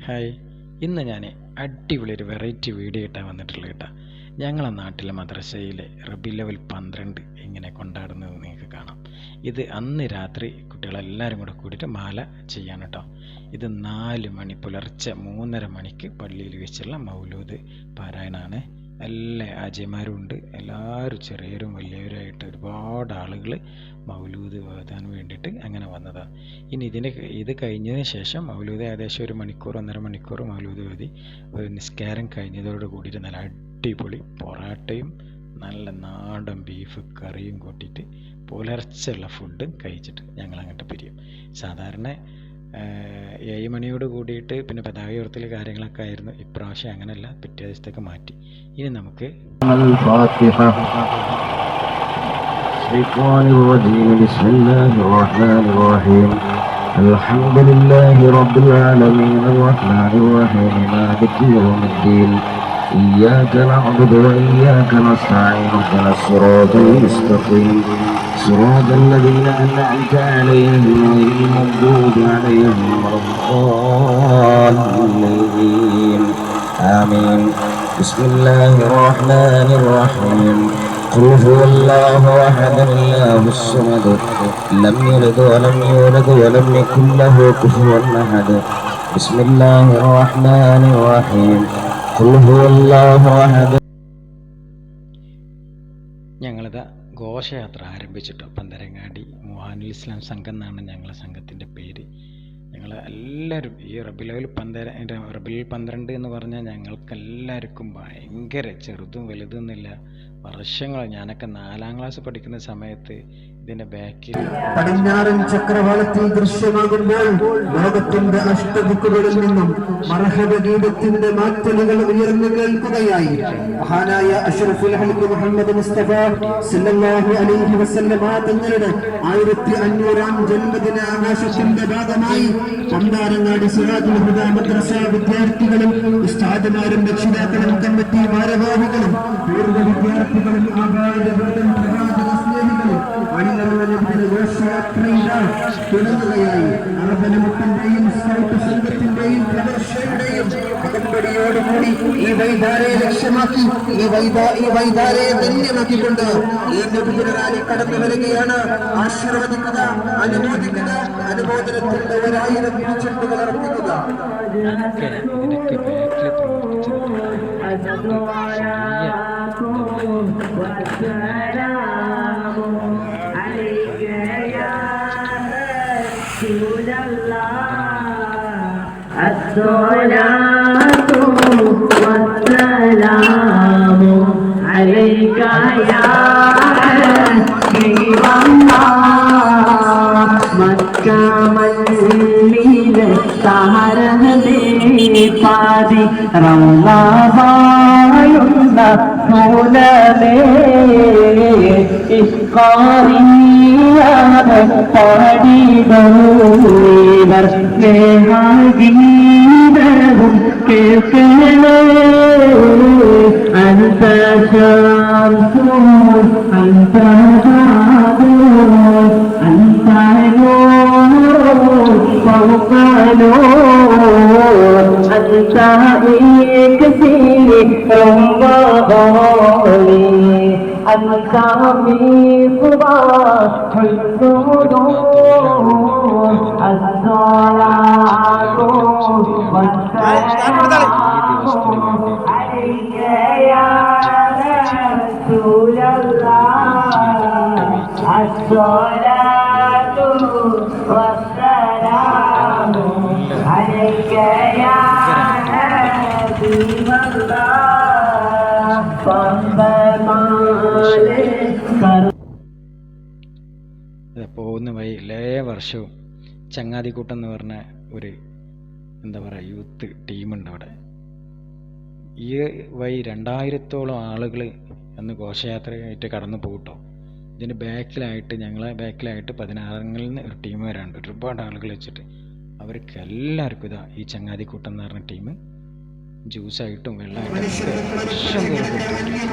Hi, ഇന്ന് ഞാൻ അടിപൊളി ഒരു വെറൈറ്റി വീഡിയോ ഇട്ടാണ് വന്നിട്ടുള്ളത് കേട്ടോ. ഞങ്ങളെ നാട്ടിലെ മദ്രസയിലെ റബീഉൽ അവ്വൽ 12 എങ്ങനെ കൊണ്ടാടുന്നത് നിങ്ങൾക്ക് കാണാം. ഇത് അന്ന് രാത്രി കുട്ടികളെല്ലാവരും കൂടെ കൂടിയിട്ട് മാല ചെയ്യാണ് കേട്ടോ. ഇത് 4 മണി പുലർച്ചെ 3:30 മണിക്ക് പള്ളിയിൽ വെച്ചുള്ള മൗലൂദ് പാരായണമാണ്. എല്ലാ ആജിമാരും ഉണ്ട്, എല്ലാവരും ചെറിയവരും വലിയവരുമായിട്ട് ഒരുപാട് ആളുകൾ മൗലൂദ് ഓതാൻ വേണ്ടിയിട്ട് അങ്ങനെ വന്നതാണ്. ഇനി ഇത് കഴിഞ്ഞതിന് ശേഷം മൗലൂദ് ഏകദേശം 1 മണിക്കൂർ 1.5 മണിക്കൂർ മൗലൂദ് ഓതി ഒരു നിസ്കാരം കഴിഞ്ഞതോട് കൂടിയിട്ട് നല്ല അടിപൊളി പൊറാട്ടയും നല്ല നാടൻ ബീഫ് കറിയും കൂട്ടിയിട്ട് പുലർച്ചെയുള്ള ഫുഡും കഴിച്ചിട്ട് ഞങ്ങൾ അങ്ങോട്ട് പിരിയും. സാധാരണ 7 മണിയോട് കൂടിയിട്ട് പിന്നെ പതാക ഉയർത്തൽ കാര്യങ്ങളൊക്കെ ആയിരുന്നു. ഇപ്രാവശ്യം അങ്ങനെയല്ല, പിറ്റേ ദിവസത്തേക്ക് മാറ്റി. ഇനി നമുക്ക് الحمد لله رب العالمين الرحمن الرحيم مالك يوم الدين إياك نعبد وإياك نستعين اهدنا الصراط المستقيم صراط الذين أنعمت عليهم غير المغضوب عليهم ولا الضالين آمين. بسم الله الرحمن الرحيم. قل هو الله أحد الله الصمد لم يلد ولم يولد ولم يكن له كفوا أحد. بسم الله الرحمن الرحيم. قل هو الله أحد. ഞങ്ങളിതാ ഘോഷയാത്ര ആരംഭിച്ചിട്ടോ. പന്തരങ്ങാടി മുഹാനുൽ ഇസ്ലാം സംഘം എന്നാണ് ഞങ്ങളെ സംഘത്തിൻ്റെ പേര്. ഞങ്ങൾ എല്ലാവരും ഈ റബീഉൽ 12 എന്ന് പറഞ്ഞാൽ ഞങ്ങൾക്കെല്ലാവർക്കും ഭയങ്കര ചെറുതും വലുതൊന്നുമില്ല. വർഷങ്ങൾ ഞാനൊക്കെ 4ാം ക്ലാസ് പഠിക്കുന്ന സമയത്ത് ഇതിന്റെ ബാക്കിൽ പടിഞ്ഞാറൻ ചക്രവാളത്തിൽ ദൃശ്യമാകുമ്പോൾ ലോകത്തിന്റെ അഷ്ടദിക്കുകളിൽ നിന്നും മർഹബ ഗീതത്തിന്റെ മാറ്റലുകൾ ഉയർന്നു കേൾക്കുകയായി. മഹാനായ അഷ്റഫുൽ ഹൽഖ് മുഹമ്മദ് മുസ്തഫ സല്ലല്ലാഹു അലൈഹി വസല്ലമ തങ്ങളുടെ 1500-ാം ജന്മദിന ആഘോഷത്തിന്റെ ഭാഗമായി പണ്ടാരങ്ങാടി സിറാജുൽ ഹുദ മദ്രസ വിദ്യാർത്ഥികളും ഉസ്താദുമാരും രക്ഷിതാക്കളും കമ്മിറ്റി ഭാരവാഹികളും പൂർവ്വ വിദ്യാർത്ഥികളും ആഭാരബോധം പ്രവാചക സ്നേഹികളും തുടങ്ങുകയായി. അറബനമുട്ടിന്റെയും സ്കൗട്ട് സംഘത്തിന്റെയും പ്രദർശനയുടെയും അകമ്പടിയോടുകൂടി ഈ വൈധാരയെ ലക്ഷ്യമാക്കി ഈ വൈധാരയെ ധന്യമാക്കിക്കൊണ്ട് ഈ നബിദിനറാലി കടന്നു വരികയാണ്. ആശീർവദിക്കുക, അനുമോദിക്കുക, അനുമോദനത്തിന്റെ 1000 പിരിച്ചെട്ടുകൾ അർപ്പിക്കുക. ഇതിനൊക്കെ ബാക്കിൽ الصلاة والسلام عليك يا حبيب الله مكة مدينة سهرة പാതി റൗളാവായുന്ന മൂലമേ ഇസ്കാരിയാണ് പാടിടൂവർ സ്നേഹഗീതവും കേൾക്കണേ അന്തശാംസൂർ അന്തജാദൂർ അന്തനൂർ فوقنور أنت كثير رمضاني أنت مصباح النور الصلاة والسلام عليك يا رسول الله الصلاة والسلام عليك يا حبيب الله പോകുന്ന വഴി എല്ലാ വർഷവും ചങ്ങാതിക്കൂട്ടം എന്ന് പറഞ്ഞ ഒരു യൂത്ത് ടീമുണ്ട് അവിടെ. ഈ വഴി 2000-ഓളം ആളുകൾ അന്ന് ഘോഷയാത്രയായിട്ട് കടന്നു പോകട്ടോ. ഇതിൻ്റെ ഞങ്ങളെ ബാക്കിലായിട്ട് 16-ങ്ങളിൽ നിന്ന് ഒരു ടീം വരാനുണ്ട്. ഒരുപാട് ആളുകൾ വെച്ചിട്ട് അവർക്ക് എല്ലാവർക്കും ഈ ചങ്ങാതിക്കൂട്ടം എന്ന് പറഞ്ഞ ടീം ജ്യൂസായിട്ടും വെള്ളമായിട്ടും ഇഷ്ടം പോലെ കൊടുത്തിട്ടുണ്ട്.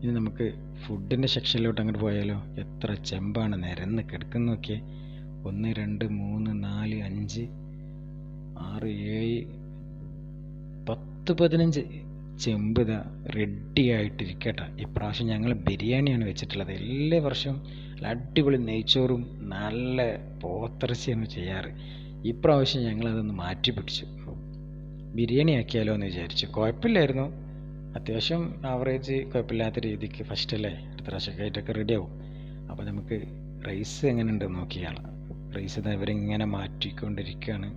ഇനി നമുക്ക് ഫുഡിൻ്റെ സെക്ഷനിലോട്ട് അങ്ങോട്ട് പോയാലോ. എത്ര ചെമ്പാണ് നിരന്ന് കിടക്കുന്ന നോക്കിയേ. 1 2 3 4 5 6 7 10 15 ചെമ്പ് ഇതാ റെഡി ആയിട്ടിരിക്കട്ടെ. ഇപ്രാവശ്യം ഞങ്ങൾ ബിരിയാണിയാണ് വെച്ചിട്ടുള്ളത്. എല്ലാ വർഷവും അടിപൊളി നെയ്ച്ചോറും നല്ല പോത്തിറച്ചിയാണ് ചെയ്യാറ്. ഇപ്രാവശ്യം ഞങ്ങളതൊന്ന് മാറ്റി പിടിച്ചു, ബിരിയാണി ആക്കിയാലോ എന്ന് വിചാരിച്ചു. കുഴപ്പമില്ലായിരുന്നു, അത്യാവശ്യം ആവറേജ് കുഴപ്പമില്ലാത്ത രീതിക്ക്. ഫസ്റ്റ് അല്ലേ, അടുത്ത പ്രാവശ്യമൊക്കെ ആയിട്ടൊക്കെ റെഡി ആവും. അപ്പോൾ നമുക്ക് റൈസ് എങ്ങനെ ഉണ്ടെന്ന് നോക്കിയാണ്. റൈസ് ഇതാ ഇവരിങ്ങനെ മാറ്റിക്കൊണ്ടിരിക്കുകയാണ്.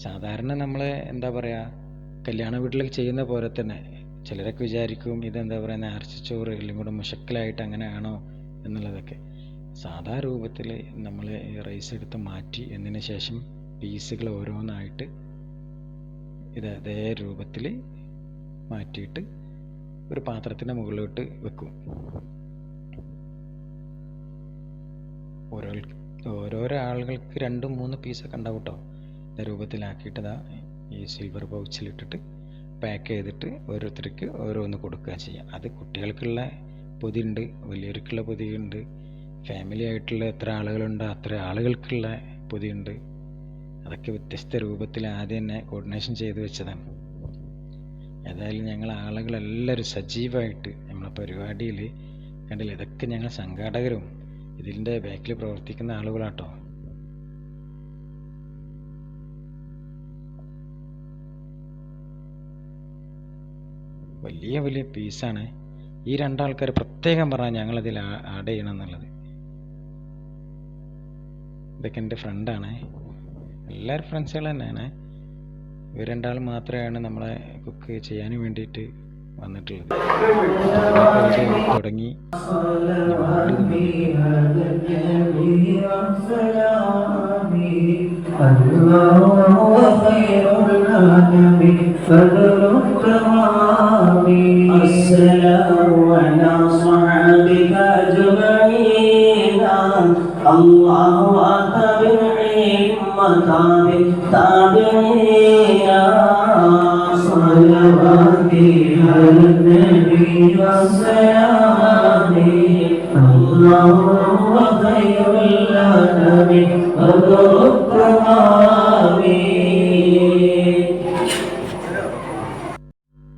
സാധാരണ നമ്മൾ എന്താ പറയുക, കല്യാണ വീട്ടിലൊക്കെ ചെയ്യുന്ന പോലെ തന്നെ. ചിലരൊക്കെ വിചാരിക്കും ഇതെന്താ പറയുക, നേർച്ചച്ചോറ് എല്ലാം കൂടെ മുഷക്കലായിട്ട് അങ്ങനെയാണോ എന്നുള്ളതൊക്കെ. സാധാ രൂപത്തിൽ നമ്മൾ റൈസ് എടുത്ത് മാറ്റി എന്നതിന് ശേഷം പീസുകൾ ഓരോന്നായിട്ട് ഇതേ രൂപത്തിൽ മാറ്റിയിട്ട് ഒരു പാത്രത്തിൻ്റെ മുകളിലോട്ട് വെക്കും. ഓരോരോ ആളുകൾക്ക് 2-3 പീസൊക്കെ ഉണ്ടാവും കേട്ടോ. ഇതേ രൂപത്തിലാക്കിയിട്ട് ഈ സിൽവർ പൗച്ചിലിട്ടിട്ട് പാക്ക് ചെയ്തിട്ട് ഓരോരുത്തർക്ക് ഓരോന്ന് കൊടുക്കുക ചെയ്യുക. അത് കുട്ടികൾക്കുള്ള പൊതിയുണ്ട്, വലിയവർക്കുള്ള പൊതിയുണ്ട്, ഫാമിലി ആയിട്ടുള്ള എത്ര ആളുകളുണ്ടോ അത്ര ആളുകൾക്കുള്ള പൊതിയുണ്ട്. അതൊക്കെ വ്യത്യസ്ത രൂപത്തിൽ ആദ്യം തന്നെ കോർഡിനേഷൻ ചെയ്ത് വെച്ചതാണ്. ഏതായാലും ഞങ്ങൾ ആളുകളെല്ലാവരും സജീവമായിട്ട് നമ്മളെ പരിപാടിയിൽ കണ്ടില്ല. ഇതൊക്കെ ഞങ്ങൾ സംഘാടകരും ഇതിൻ്റെ ബാക്കിൽ പ്രവർത്തിക്കുന്ന ആളുകളാട്ടോ. വലിയ വലിയ പീസാണ്. ഈ 2 ആൾക്കാർ പ്രത്യേകം പറഞ്ഞാൽ ഞങ്ങളതിൽ ആഡ് ചെയ്യണം എന്നുള്ളത്. ഇതൊക്കെ എൻ്റെ ഫ്രണ്ടാണ്, എല്ലാവരും ഫ്രണ്ട്സുകൾ തന്നെയാണ്. ഇവർ 2 ആൾ മാത്രമാണ് നമ്മളെ കുക്ക് ചെയ്യാൻ വേണ്ടിയിട്ട് വന്നിട്ടുള്ളത്. തുടങ്ങി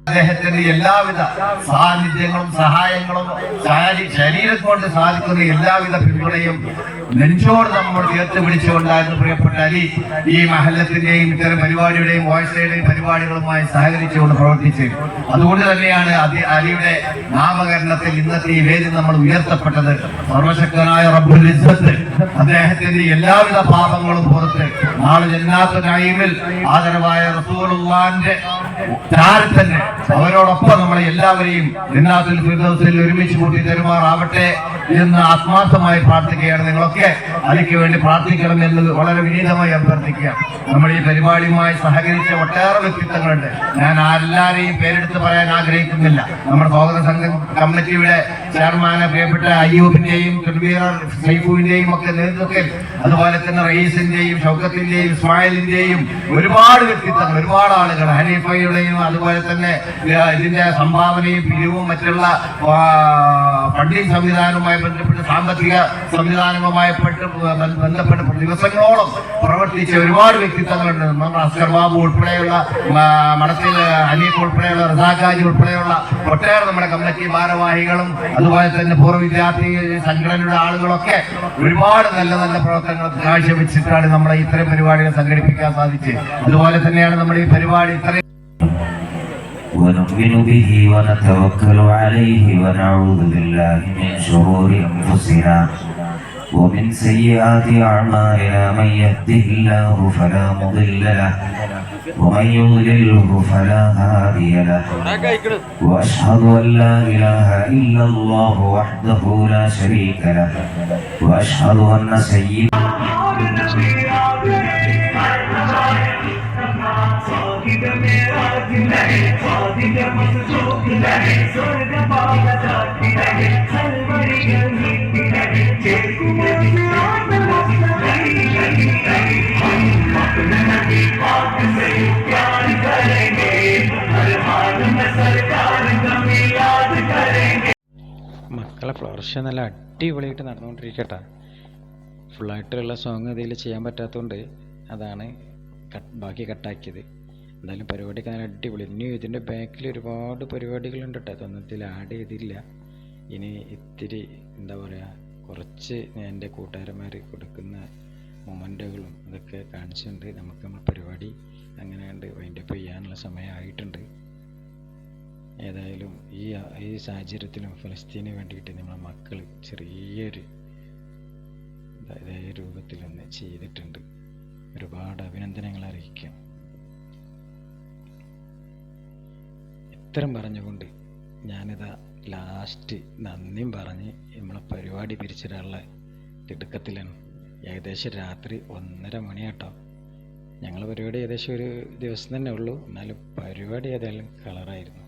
അദ്ദേഹത്തിന്റെ എല്ലാവിധ സാന്നിധ്യങ്ങളും സഹായങ്ങളും ശരീരം കൊണ്ട് സാധിക്കുന്ന എല്ലാവിധ പിന്തുണയും നെഞ്ചോട് നമ്മൾ ചേർത്ത് പിടിച്ചുകൊണ്ടായിരുന്നു പ്രിയപ്പെട്ട അലി ഈ മഹല്ലത്തിന്റെയും ഇത്തരം പരിപാടിയുടെയും വോയിസയുടെയും പരിപാടികളുമായി സഹകരിച്ചുകൊണ്ട് പ്രവർത്തിച്ചത്. അതുകൊണ്ട് തന്നെയാണ് അലിയുടെ നാമകരണത്തിൽ ഇന്നത്തെ ഈ വേദി നമ്മൾ ഉയർത്തപ്പെട്ടത്. സർവശക്തനായ റബ്ബുൽ ഇസ്സത്ത് അദ്ദേഹത്തിന്റെ എല്ലാവിധ പാപങ്ങളും പുറത്ത് നാളെ ജന്നാത്തുൽ നഈമിൽ ആദരവായ റസൂലുള്ളാഹിന്റെ ചാരത്തന്നെ അവരോടൊപ്പം നമ്മളെ എല്ലാവരെയും ജന്നാത്തുൽ ഫിർദൗസിൽ ഒരുമിച്ച് കൂട്ടി തരുമാറാവട്ടെ എന്ന് ആത്മാർത്ഥമായി പ്രാർത്ഥിക്കുകയാണ്. നിങ്ങളൊക്കെ അലിക്ക് വേണ്ടി പ്രാർത്ഥിക്കണം എന്ന് വളരെ വിനീതമായി അഭ്യർത്ഥിക്കുക. നമ്മൾ ഈ പരിപാടിയുമായി സഹകരിച്ച ഒട്ടേറെ വ്യക്തിത്വങ്ങളുണ്ട്. ഞാൻ എല്ലാവരെയും പേരെടുത്ത് പറയാൻ ആഗ്രഹിക്കുന്നില്ല. നമ്മുടെ സ്വാഗത സംഘം കമ്മിറ്റിയുടെ ചെയർമാന് പ്രിയപ്പെട്ട അയ്യൂബിന്റെയും സൈഫുവിന്റെയും ഒക്കെ നേതൃത്വത്തിൽ, അതുപോലെ തന്നെ റയീസിന്റെയും ഷൗക്കത്തിന്റെയും ഇസ്മായിലിന്റെയും ഒരുപാട് വ്യക്തിത്വങ്ങൾ, ഒരുപാട് ആളുകൾ, ഹനീഫയുടെയും അതുപോലെ തന്നെ ഇതിന്റെ സംഭാവനയും പിരിവും മറ്റുള്ള ഫണ്ടിങ് സംവിധാനവുമായി ബന്ധപ്പെട്ട് സാമ്പത്തിക സംവിധാനവുമായി ബന്ധപ്പെട്ട് ദിവസങ്ങളോളം പ്രവർത്തിച്ച ഒരുപാട് വ്യക്തിത്വങ്ങളുണ്ട്. നമ്മുടെ അസ്കർ ബാബു ഉൾപ്പെടെയുള്ള മഠത്തിൽ ഹനീഫ് ഉൾപ്പെടെയുള്ള റസാഖാജി ഉൾപ്പെടെയുള്ള ഒട്ടേറെ നമ്മുടെ കമ്മിറ്റി ഭാരവാഹികളും അതുപോലെ തന്നെ പൂർവ്വ വിദ്യാർത്ഥി സംഘടനയുടെ ആളുകളൊക്കെ ഒരുപാട് നല്ല നല്ല പ്രവർത്തനങ്ങൾ കാഴ്ചവെച്ചിട്ടാണ് നമ്മളെ ഇത്തരം പരിപാടികൾ സംഘടിപ്പിക്കാൻ സാധിച്ചത്. അതുപോലെ തന്നെയാണ് നമ്മുടെ ഈ പരിപാടി ഇത്രയും ونؤمن به ونتوكل عليه ونعوذ بالله من شرور أنفسنا ومن سيئات أعمالنا. من يهده الله فلا مضل له ومن يضلله فلا هادي له. وأشهد أن لا إله إلا الله وحده لا شريك له وأشهد أن سيدنا Thank you. ഫ്ലവർ ഷോ നല്ല അടിപൊളിയായിട്ട് നടന്നുകൊണ്ടിരിക്കട്ടെ. ഫുള്ളായിട്ടുള്ള സോങ് ഇതിൽ ചെയ്യാൻ പറ്റാത്തതുകൊണ്ട് അതാണ് ബാക്കി കട്ടാക്കിയത്. എന്തായാലും പരിപാടിയൊക്കെ നല്ല അടിപൊളി. ഇനി ഇതിൻ്റെ ബാക്കിൽ ഒരുപാട് പരിപാടികളുണ്ട് കേട്ടോ, അതൊന്നും ഇതിൽ ആഡ് ചെയ്തില്ല. ഇനി ഇത്തിരി എന്താ പറയുക, കുറച്ച് എൻ്റെ കൂട്ടുകാരന്മാർ കൊടുക്കുന്ന മൊമെൻറ്റുകളും ഇതൊക്കെ കാണിച്ചുകൊണ്ട് നമ്മൾ പരിപാടി അങ്ങനെ കണ്ട് വൈൻഡപ്പ് ചെയ്യാനുള്ള സമയമായിട്ടുണ്ട്. ഏതായാലും ഈ സാഹചര്യത്തിലും ഫലസ്തീന് വേണ്ടിയിട്ട് നമ്മളെ മക്കൾ ചെറിയൊരു ഇതേ രൂപത്തിലൊന്ന് ചെയ്തിട്ടുണ്ട്. ഒരുപാട് അഭിനന്ദനങ്ങൾ അറിയിക്കാം. ഇത്തരം പറഞ്ഞുകൊണ്ട് ഞാനിതാ ലാസ്റ്റ് നന്ദിയും പറഞ്ഞ് നമ്മളെ പരിപാടി പിരിച്ചിടാനുള്ള തിടുക്കത്തിലാണ്. ഏകദേശം രാത്രി 1:30 മണിയാട്ടോ. ഞങ്ങൾ പരിപാടി ഏകദേശം ഒരു ദിവസം തന്നെ ഉള്ളൂ, എന്നാലും പരിപാടി ഏതായാലും കളറായിരുന്നു.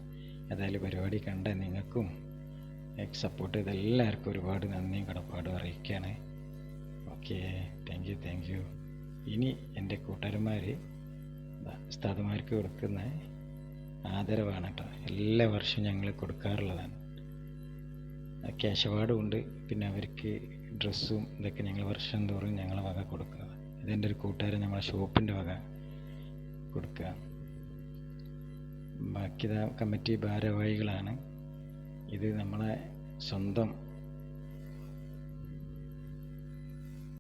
ഏതായാലും പരിപാടി കണ്ട നിങ്ങൾക്കും സപ്പോർട്ട് ചെയ്ത എല്ലാവർക്കും ഒരുപാട് നന്ദിയും കടപ്പാടും അറിയിക്കുകയാണ്. Okay, thank you. ഇനി എൻ്റെ കൂട്ടുകാരന്മാർ ഉസ്താദുമാർക്ക് കൊടുക്കുന്ന ആദരവാണ് കേട്ടോ. എല്ലാ വർഷവും ഞങ്ങൾ കൊടുക്കാറുള്ളതാണ്. ക്യാഷ് അവാർഡും ഉണ്ട്, പിന്നെ അവർക്ക് ഡ്രസ്സും ഇതൊക്കെ ഞങ്ങൾ വർഷം തോറും ഞങ്ങളെ വക കൊടുക്കുക. ഇതെൻ്റെ ഒരു കൂട്ടുകാരൻ നമ്മളെ ഷോപ്പിൻ്റെ വക കൊടുക്കുക. ബാക്കി കമ്മിറ്റി ഭാരവാഹികളാണ്. ഇത് നമ്മളെ സ്വന്തം